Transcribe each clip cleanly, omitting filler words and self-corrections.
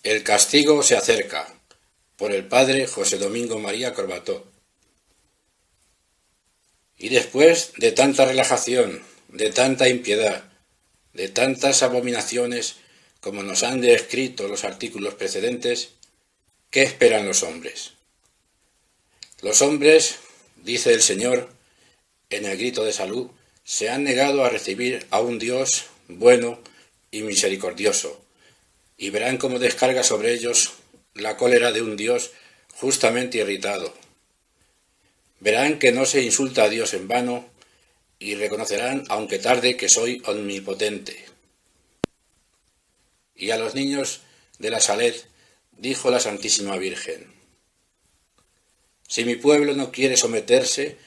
El castigo se acerca, por el padre José Domingo María Corbató. Y después de tanta relajación, de tanta impiedad, de tantas abominaciones como nos han descrito los artículos precedentes, ¿qué esperan los hombres? Los hombres, dice el Señor en el grito de salud, se han negado a recibir a un Dios bueno y misericordioso, y verán cómo descarga sobre ellos la cólera de un Dios justamente irritado. Verán que no se insulta a Dios en vano y reconocerán, aunque tarde, que soy omnipotente. Y a los niños de la Salet dijo la Santísima Virgen: si mi pueblo no quiere someterse,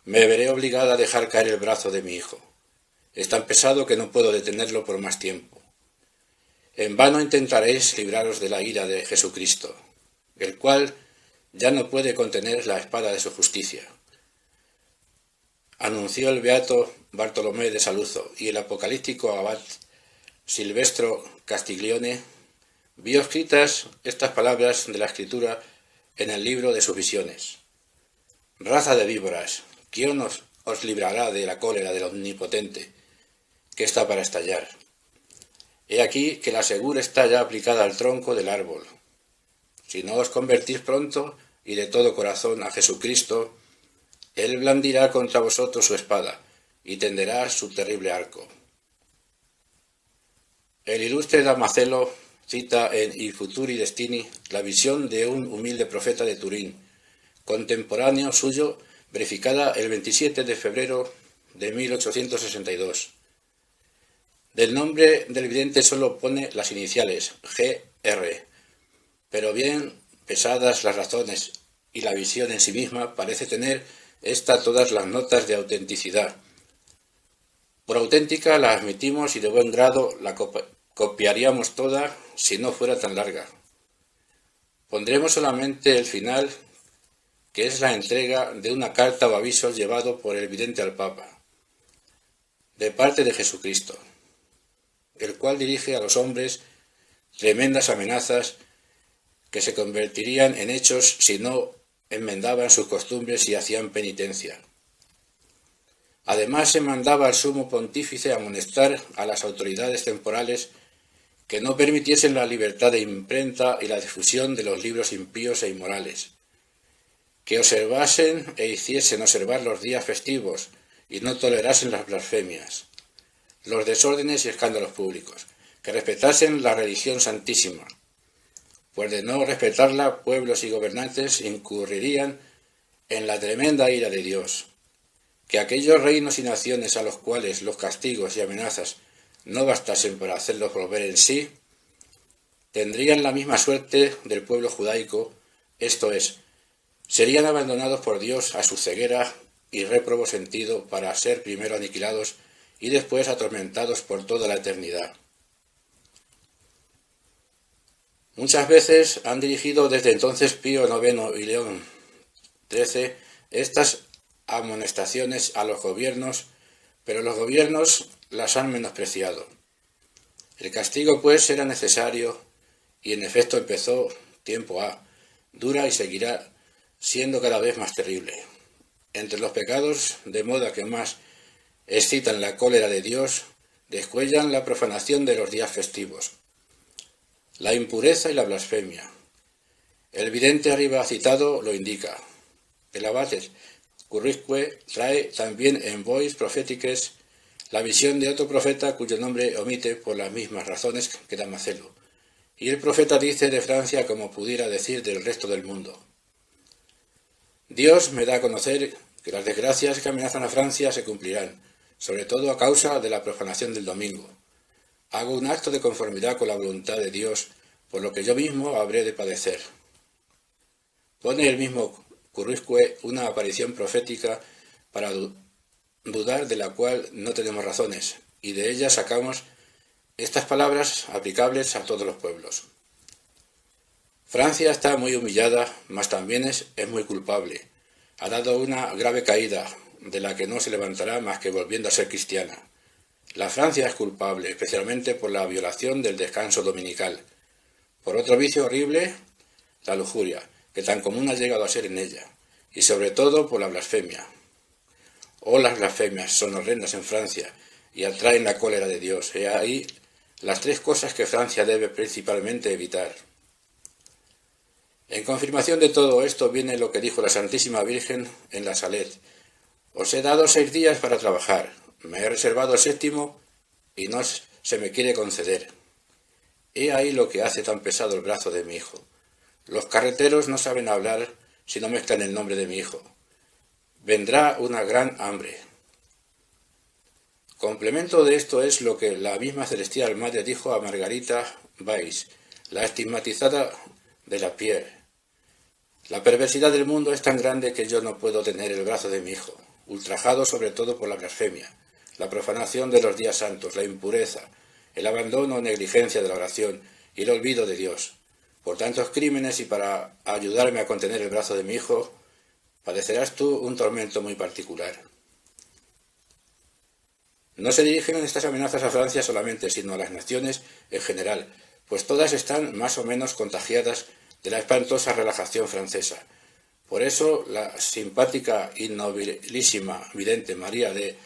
me veré obligada a dejar caer el brazo de mi hijo. Es tan pesado que no puedo detenerlo por más tiempo. En vano intentaréis libraros de la ira de Jesucristo, el cual ya no puede contener la espada de su justicia. Anunció el beato Bartolomé de Saluzzo, y el apocalíptico abad Silvestro Castiglione vio escritas estas palabras de la Escritura en el libro de sus visiones: raza de víboras, ¿quién os librará de la cólera del Omnipotente, que está para estallar? He aquí que la segura está ya aplicada al tronco del árbol. Si no os convertís pronto y de todo corazón a Jesucristo, Él blandirá contra vosotros su espada y tenderá su terrible arco. El ilustre Damasceno cita en I Futuri Destini la visión de un humilde profeta de Turín, contemporáneo suyo, verificada el 27 de febrero de 1862. Del nombre del vidente solo pone las iniciales G.R., pero bien pesadas las razones y la visión en sí misma parece tener esta todas las notas de autenticidad. Por auténtica la admitimos y de buen grado la copiaríamos toda si no fuera tan larga. Pondremos solamente el final, que es la entrega de una carta o aviso llevado por el vidente al Papa, de parte de Jesucristo, el cual dirige a los hombres tremendas amenazas que se convertirían en hechos si no enmendaban sus costumbres y hacían penitencia. Además, se mandaba al sumo pontífice amonestar a las autoridades temporales que no permitiesen la libertad de imprenta y la difusión de los libros impíos e inmorales, que observasen e hiciesen observar los días festivos y no tolerasen las blasfemias, los desórdenes y escándalos públicos, que respetasen la religión santísima, pues de no respetarla pueblos y gobernantes incurrirían en la tremenda ira de Dios, que aquellos reinos y naciones a los cuales los castigos y amenazas no bastasen para hacerlos volver en sí, tendrían la misma suerte del pueblo judaico, esto es, serían abandonados por Dios a su ceguera y réprobo sentido para ser primero aniquilados y después atormentados por toda la eternidad. Muchas veces han dirigido desde entonces Pío IX y León XIII estas amonestaciones a los gobiernos, pero los gobiernos las han menospreciado. El castigo, pues, era necesario y en efecto empezó tiempo ha, dura y seguirá siendo cada vez más terrible. Entre los pecados de moda que más excitan la cólera de Dios, descuellan la profanación de los días festivos, la impureza y la blasfemia. El vidente arriba citado lo indica. El abad Currisque trae también en Voix Prophetiques la visión de otro profeta cuyo nombre omite por las mismas razones que Damasceno, y el profeta dice de Francia como pudiera decir del resto del mundo: Dios me da a conocer que las desgracias que amenazan a Francia se cumplirán, sobre todo a causa de la profanación del domingo. Hago un acto de conformidad con la voluntad de Dios, por lo que yo mismo habré de padecer. Pone el mismo Currisque una aparición profética para dudar de la cual no tenemos razones, y de ella sacamos estas palabras aplicables a todos los pueblos. Francia está muy humillada, mas también es muy culpable. Ha dado una grave caída, de la que no se levantará más que volviendo a ser cristiana. La Francia es culpable, especialmente por la violación del descanso dominical, Por otro vicio horrible, la lujuria, que tan común ha llegado a ser en ella, y sobre todo por la blasfemia. Oh, las blasfemias son horrendas en Francia y atraen la cólera de Dios. He ahí las tres cosas que Francia debe principalmente evitar. En confirmación de todo esto viene lo que dijo la Santísima Virgen en la Salet. Os he dado 6 días para trabajar, me he reservado el 7º y no se me quiere conceder. He ahí lo que hace tan pesado el brazo de mi hijo. Los carreteros no saben hablar si no mezclan el nombre de mi hijo. Vendrá una gran hambre. Complemento de esto es lo que la misma Celestial Madre dijo a Margarita Weiss, la estigmatizada de la Pierre. La perversidad del mundo es tan grande que yo no puedo tener el brazo de mi hijo, ultrajado sobre todo por la blasfemia, la profanación de los días santos, la impureza, el abandono o negligencia de la oración y el olvido de Dios. Por tantos crímenes y para ayudarme a contener el brazo de mi hijo, padecerás tú un tormento muy particular. No se dirigen estas amenazas a Francia solamente, sino a las naciones en general, pues todas están más o menos contagiadas de la espantosa relajación francesa. Por eso la simpática y nobilísima vidente María de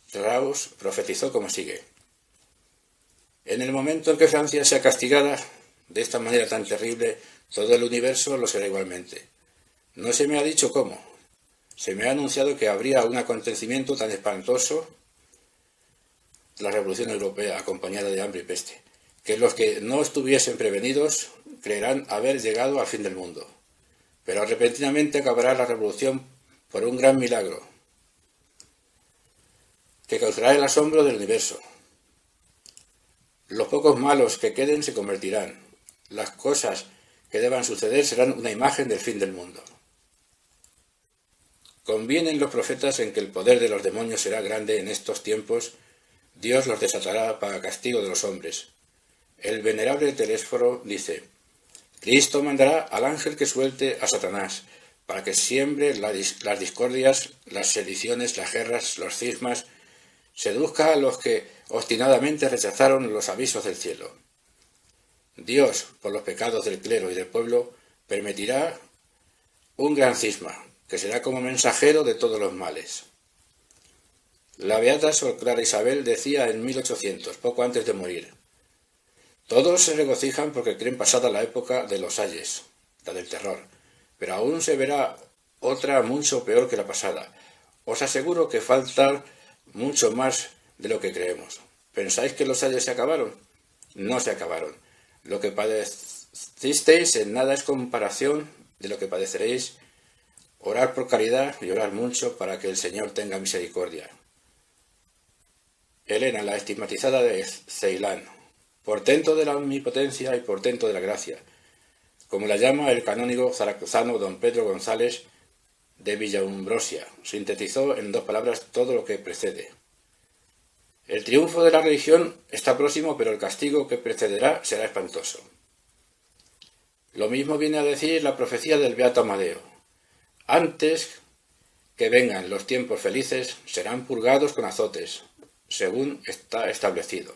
Strauss profetizó como sigue. En el momento en que Francia sea castigada de esta manera tan terrible, todo el universo lo será igualmente. No se me ha dicho cómo. Se me ha anunciado que habría un acontecimiento tan espantoso, la Revolución Europea acompañada de hambre y peste, que los que no estuviesen prevenidos creerán haber llegado al fin del mundo. Pero repentinamente acabará la revolución por un gran milagro, que causará el asombro del universo. Los pocos malos que queden se convertirán. Las cosas que deban suceder serán una imagen del fin del mundo. Convienen los profetas en que el poder de los demonios será grande en estos tiempos. Dios los desatará para castigo de los hombres. El venerable Telésforo dice, Cristo mandará al ángel que suelte a Satanás, para que siembre las discordias, las sediciones, las guerras, los cismas, seduzca a los que obstinadamente rechazaron los avisos del cielo. Dios, por los pecados del clero y del pueblo, permitirá un gran cisma, que será como mensajero de todos los males. La beata Sor Clara Isabel decía en 1800, poco antes de morir, todos se regocijan porque creen pasada la época de los ayes, la del terror, pero aún se verá otra mucho peor que la pasada. Os aseguro que falta mucho más de lo que creemos. ¿Pensáis que los ayes se acabaron? No se acabaron. Lo que padecisteis en nada es comparación de lo que padeceréis. Orad por caridad y orad mucho para que el Señor tenga misericordia. Elena, la estigmatizada de Ceilán, portento de la omnipotencia y portento de la gracia, como la llama el canónigo zaragozano don Pedro González de Villaumbrosia, sintetizó en 2 palabras todo lo que precede. El triunfo de la religión está próximo, pero el castigo que precederá será espantoso. Lo mismo viene a decir la profecía del beato Amadeo. Antes que vengan los tiempos felices, serán purgados con azotes, según está establecido.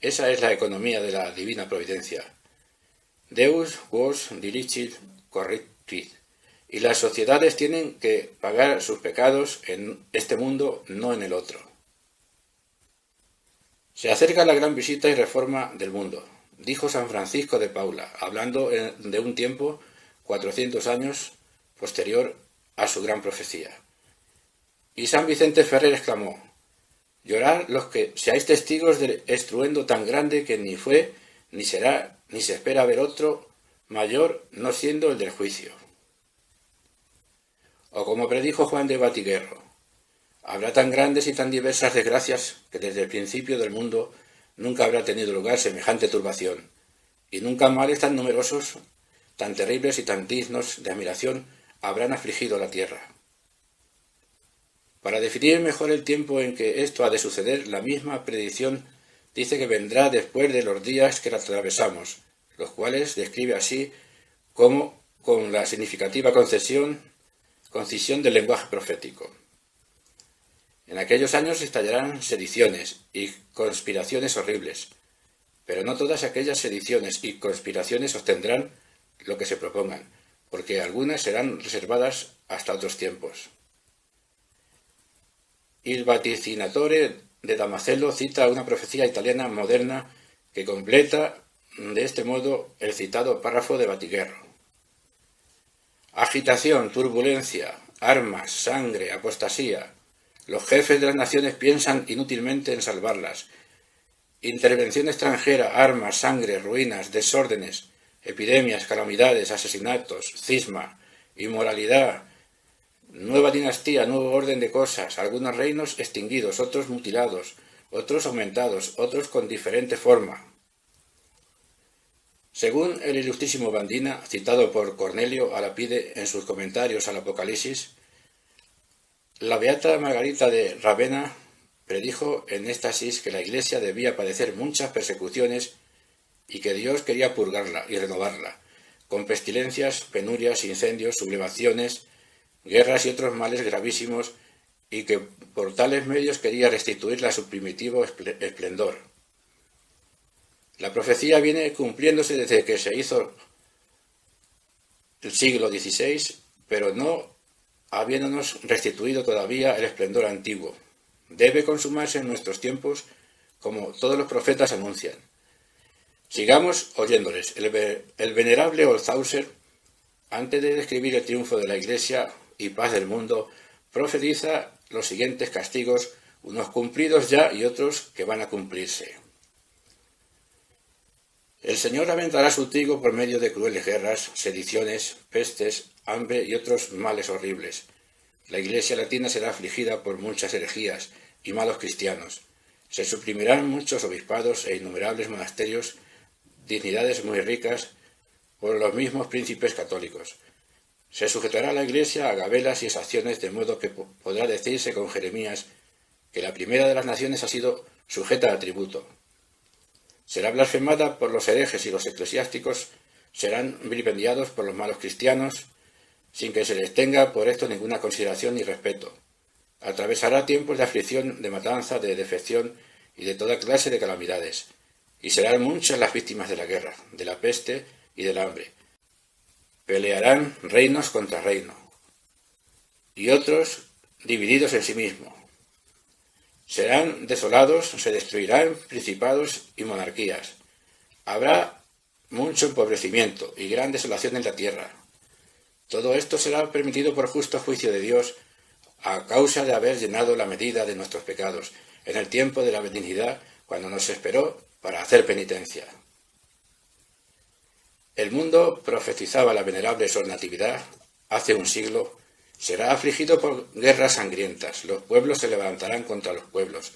Esa es la economía de la divina providencia. Deus vos dirigit correctit, y las sociedades tienen que pagar sus pecados en este mundo, no en el otro. Se acerca la gran visita y reforma del mundo, dijo San Francisco de Paula, hablando de un tiempo, 400 años, posterior a su gran profecía. Y San Vicente Ferrer exclamó, llorad los que seáis testigos del estruendo tan grande que ni fue, ni será, ni se espera ver otro mayor, no siendo el del juicio. O como predijo Juan de Batiguerro, habrá tan grandes y tan diversas desgracias que desde el principio del mundo nunca habrá tenido lugar semejante turbación, y nunca males tan numerosos, tan terribles y tan dignos de admiración habrán afligido la tierra. Para definir mejor el tiempo en que esto ha de suceder, la misma predicción dice que vendrá después de los días que atravesamos, los cuales describe así como con la significativa concisión del lenguaje profético. En aquellos años estallarán sediciones y conspiraciones horribles. pero no todas aquellas sediciones y conspiraciones obtendrán lo que se propongan, porque algunas serán reservadas hasta otros tiempos. Il vaticinatore de Damasceno cita una profecía italiana moderna que completa de este modo el citado párrafo de Batiguerro. Agitación, turbulencia, armas, sangre, apostasía. Los jefes de las naciones piensan inútilmente en salvarlas. Intervención extranjera, armas, sangre, ruinas, desórdenes, epidemias, calamidades, asesinatos, cisma, inmoralidad, nueva dinastía, nuevo orden de cosas, algunos reinos extinguidos, otros mutilados, otros aumentados, otros con diferente forma. Según el ilustrísimo Bandina, citado por Cornelio a Lapide en sus comentarios al Apocalipsis, la beata Margarita de Ravenna predijo en éxtasis que la Iglesia debía padecer muchas persecuciones y que Dios quería purgarla y renovarla, con pestilencias, penurias, incendios, sublevaciones, guerras y otros males gravísimos, y que por tales medios quería restituirla a su primitivo esplendor. La profecía viene cumpliéndose desde que se hizo el siglo XVI, pero no habiéndonos restituido todavía el esplendor antiguo. Debe consumarse en nuestros tiempos, como todos los profetas anuncian. Sigamos oyéndoles. El venerable Olshauser, antes de describir el triunfo de la Iglesia y paz del mundo, profetiza los siguientes castigos, unos cumplidos ya y otros que van a cumplirse. El Señor aventará su trigo por medio de crueles guerras, sediciones, pestes, hambre y otros males horribles. La Iglesia latina será afligida por muchas herejías y malos cristianos. Se suprimirán muchos obispados e innumerables monasterios, dignidades muy ricas, por los mismos príncipes católicos. Se sujetará a la Iglesia a gabelas y exacciones, de modo que podrá decirse con Jeremías que la primera de las naciones ha sido sujeta a tributo. Será blasfemada por los herejes y los eclesiásticos serán vilipendiados por los malos cristianos, sin que se les tenga por esto ninguna consideración ni respeto. Atravesará tiempos de aflicción, de matanza, de defección y de toda clase de calamidades, y serán muchas las víctimas de la guerra, de la peste y del hambre. Pelearán reinos contra reino, y otros divididos en sí mismos. Serán desolados, se destruirán principados y monarquías. Habrá mucho empobrecimiento y gran desolación en la tierra. Todo esto será permitido por justo juicio de Dios a causa de haber llenado la medida de nuestros pecados en el tiempo de la benignidad, cuando nos esperó para hacer penitencia. El mundo profetizaba la venerable Sor Natividad hace un siglo. Será afligido por guerras sangrientas, los pueblos se levantarán contra los pueblos,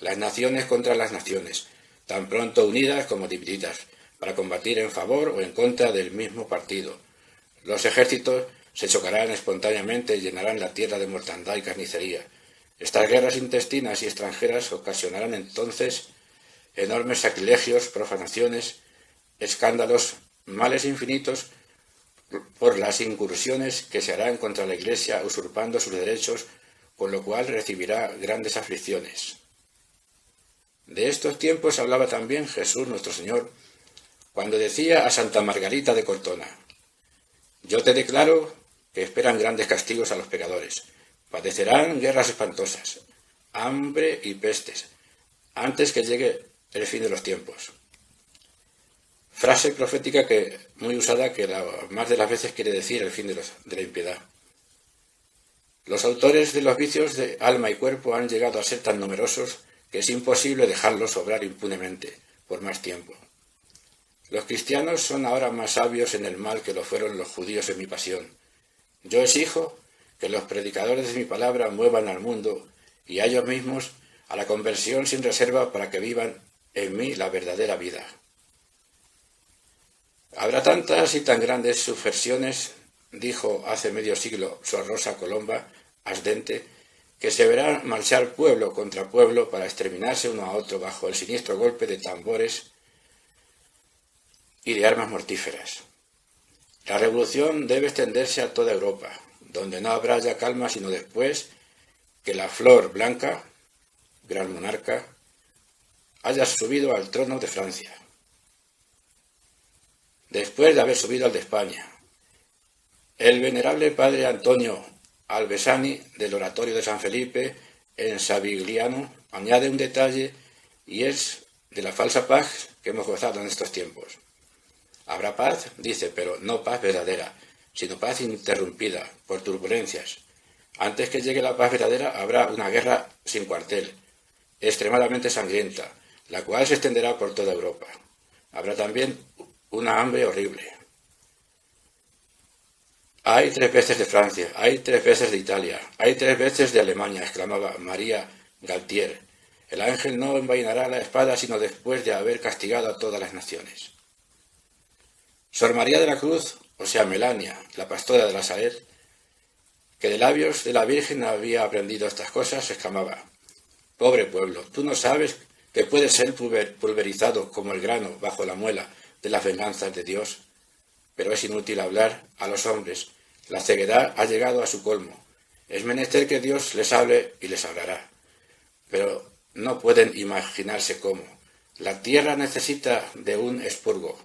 las naciones contra las naciones, tan pronto unidas como divididas, para combatir en favor o en contra del mismo partido. Los ejércitos se chocarán espontáneamente y llenarán la tierra de mortandad y carnicería. Estas guerras intestinas y extranjeras ocasionarán entonces enormes sacrilegios, profanaciones, escándalos, males infinitos, por las incursiones que se harán contra la Iglesia usurpando sus derechos, con lo cual recibirá grandes aflicciones. De estos tiempos hablaba también Jesús nuestro Señor, cuando decía a Santa Margarita de Cortona: «Yo te declaro que esperan grandes castigos a los pecadores, padecerán guerras espantosas, hambre y pestes, antes que llegue el fin de los tiempos». Frase profética que muy usada, que más de las veces quiere decir el fin de la impiedad. Los autores de los vicios de alma y cuerpo han llegado a ser tan numerosos que es imposible dejarlos obrar impunemente por más tiempo. Los cristianos son ahora más sabios en el mal que lo fueron los judíos en mi pasión. Yo exijo que los predicadores de mi palabra muevan al mundo y a ellos mismos a la conversión sin reserva, para que vivan en mí la verdadera vida. Habrá tantas y tan grandes subversiones, dijo hace medio siglo Sor Rosa Colomba Asdente, que se verá marchar pueblo contra pueblo para exterminarse uno a otro bajo el siniestro golpe de tambores y de armas mortíferas. La revolución debe extenderse a toda Europa, donde no habrá ya calma sino después que la flor blanca, gran monarca, haya subido al trono de Francia, después de haber subido al de España. El venerable padre Antonio Albesani, del Oratorio de San Felipe, en Savigliano, añade un detalle, y es de la falsa paz que hemos gozado en estos tiempos. Habrá paz, dice, pero no paz verdadera, sino paz interrumpida por turbulencias. Antes que llegue la paz verdadera habrá una guerra sin cuartel, extremadamente sangrienta, la cual se extenderá por toda Europa. Habrá también una hambre horrible. Hay 3 veces de Francia, hay 3 veces de Italia, hay 3 veces de Alemania, exclamaba María Galtier. El ángel no envainará la espada sino después de haber castigado a todas las naciones. Sor María de la Cruz, o sea Melania, la pastora de la Saer, que de labios de la Virgen había aprendido estas cosas, exclamaba: «Pobre pueblo, tú no sabes que puede ser pulverizado como el grano bajo la muela de las venganzas de Dios. Pero es inútil hablar a los hombres, la ceguedad ha llegado a su colmo. Es menester que Dios les hable y les hablará. Pero no pueden imaginarse cómo. La tierra necesita de un expurgo.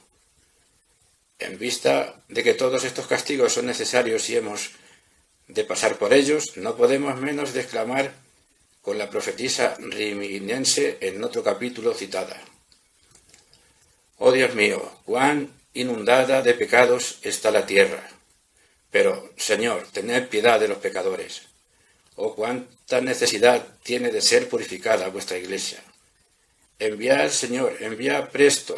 En vista de que todos estos castigos son necesarios y hemos de pasar por ellos, no podemos menos de exclamar con la profetisa riminense en otro capítulo citada: «Oh Dios mío, cuán inundada de pecados está la tierra. Pero, Señor, tened piedad de los pecadores. Oh, cuánta necesidad tiene de ser purificada vuestra iglesia. Enviad, Señor, enviad presto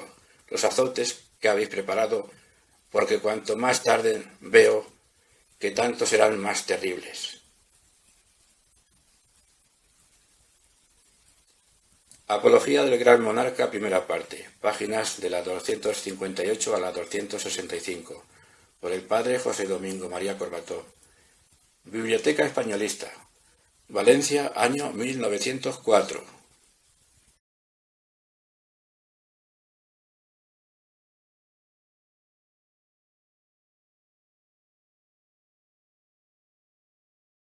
los azotes que habéis preparado, porque cuanto más tarden veo que tanto serán más terribles». Apología del Gran Monarca, primera parte, páginas de la 258 a la 265, por el padre José Domingo María Corbató. Biblioteca Españolista, Valencia, año 1904.